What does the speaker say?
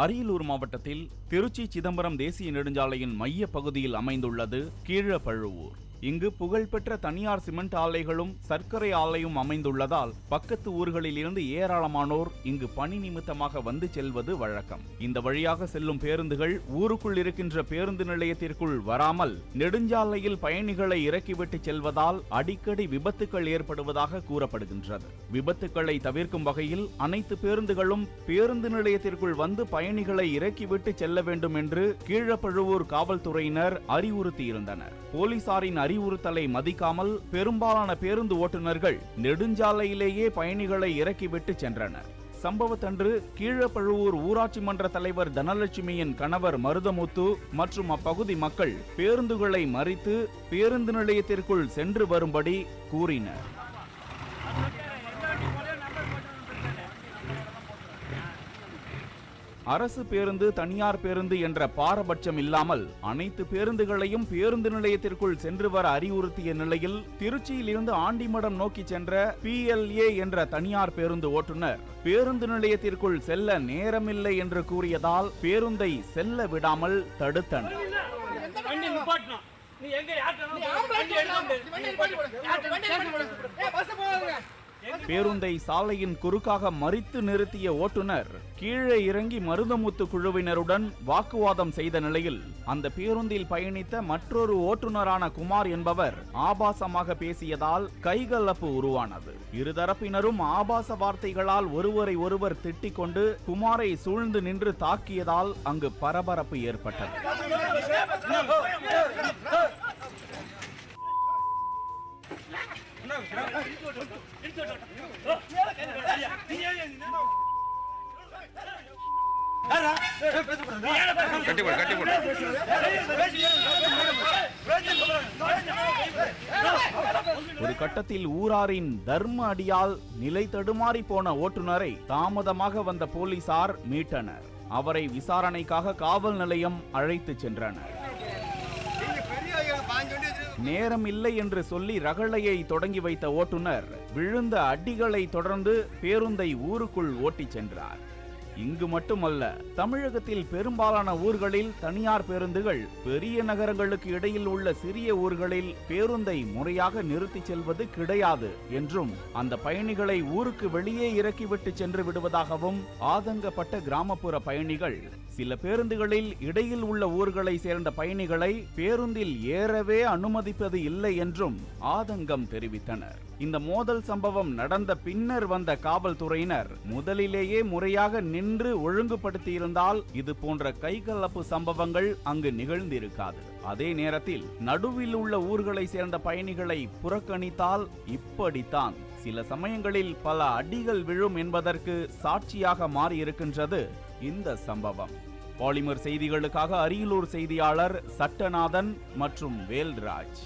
அரியலூர் மாவட்டத்தில் திருச்சி சிதம்பரம் தேசிய நெடுஞ்சாலையின் மைய பகுதியில் அமைந்துள்ளது கீழப்பழுவூர். இங்கு புகழ்பெற்ற தனியார் சிமெண்ட் ஆலைகளும் சர்க்கரை ஆலையும் அமைந்துள்ளதால் பக்கத்து ஊர்களில் இருந்து ஏராளமானோர் இங்கு பணி நிமித்தமாக வந்து செல்வது வழக்கம். இந்த வழியாக செல்லும் பேருந்துகள் ஊருக்குள் இருக்கின்ற பேருந்து நிலையத்திற்குள் வராமல் நெடுஞ்சாலையில் பயணிகளை இறக்கிவிட்டு செல்வதால் அடிக்கடி விபத்துக்கள் ஏற்படுவதாக கூறப்படுகின்றது. விபத்துக்களை தவிர்க்கும் வகையில் அனைத்து பேருந்துகளும் பேருந்து நிலையத்திற்குள் வந்து பயணிகளை இறக்கிவிட்டு செல்ல வேண்டும் என்று கீழப்பழுவூர் காவல்துறையினர் அறிவுறுத்தியிருந்தனர். போலீசாரின் அறிவுறுத்தலை மதிக்காமல் பெரும்பாலான பேருந்து ஓட்டுநர்கள் நெடுஞ்சாலையிலேயே பயணிகளை இறக்கிவிட்டு சென்றனர். சம்பவத்தன்று கீழப்பழுவூர் ஊராட்சி மன்ற தலைவர் தனலட்சுமியின் கணவர் மருதமுத்து மற்றும் அப்பகுதி மக்கள் பேருந்துகளை மறித்து பேருந்து நிலையத்திற்குள் சென்று வரும்படி கூறினர். அரசு பேருந்து தனியார் பேருந்து என்ற பாரபட்சம் இல்லாமல் அனைத்து பேருந்துகளையும் பேருந்து நிலையத்திற்குள் சென்று வர அறிவுறுத்திய நிலையில் திருச்சியில் இருந்து ஆண்டிமடம் நோக்கி சென்ற PLA என்ற தனியார் பேருந்து ஓட்டுநர் பேருந்து நிலையத்திற்குள் செல்ல நேரமில்லை என்று கூறியதால் பேருந்தை செல்ல விடாமல் தடுத்தனர். பேருந்தை சாலையின் குறுக்காக மறித்து நிறுத்திய ஓட்டுநர் கீழே இறங்கி மருதமுத்து குழுவினருடன் வாக்குவாதம் செய்த நிலையில் அந்த பேருந்தில் பயணித்த மற்றொரு ஓட்டுநரான குமார் என்பவர் ஆபாசமாக பேசியதால் கைகலப்பு உருவானது. இருதரப்பினரும் ஆபாச வார்த்தைகளால் ஒருவரை ஒருவர் திட்டிக் கொண்டு குமாரை சூழ்ந்து நின்று தாக்கியதால் அங்கு பரபரப்பு ஏற்பட்டது. ஒரு கட்டத்தில் ஊராரின் தர்ம அடியால் நிலை தடுமாறி போன ஓட்டுநரை தாமதமாக வந்த போலீசார் மீட்டனர். அவரை விசாரணைக்காக காவல் நிலையம் அழைத்து சென்றனர். நேரம் இல்லை என்று சொல்லி ரகளையை தொடங்கி வைத்த ஓட்டுநர் விழுந்த அடிகளை தொடர்ந்து பேருந்தை ஊருக்குள் ஓட்டிச் சென்றார். இங்கு மட்டுமல்ல, தமிழகத்தில் பெரும்பாலான ஊர்களில் தனியார் பேருந்துகள் பெரிய நகரங்களுக்கு இடையில் உள்ள சிறிய ஊர்களில் பேருந்தை முறையாக நிறுத்தி செல்வது கிடையாது என்றும் அந்த பயணிகளை ஊருக்கு வெளியே இறக்கிவிட்டு சென்று விடுவதாகவும் ஆதங்கப்பட்ட கிராமப்புற பயணிகள் சில பேருந்துகளில் இடையில் உள்ள ஊர்களை சேர்ந்த பயணிகளை பேருந்தில் ஏறவே அனுமதிப்பது இல்லை என்றும் ஆதங்கம் தெரிவித்தனர். இந்த மோதல் சம்பவம் நடந்த பின்னர் வந்த காவல்துறையினர் முதலிலேயே முறையாக நின்று ஒழுங்குபடுத்தியிருந்தால் இது போன்ற கைகலப்பு சம்பவங்கள் அங்கு நிகழ்ந்திருக்காது. அதே நேரத்தில் நடுவில் உள்ள ஊர்களை சேர்ந்த பயணிகளை புறக்கணித்தால் இப்படித்தான் சில சமயங்களில் பல அடிகள் விழும் என்பதற்கு சாட்சியாக மாறியிருக்கின்றது இந்த சம்பவம். பாலிமர் செய்திகளுக்காக அரியலூர் செய்தியாளர் சட்டநாதன் மற்றும் வேல்ராஜ்.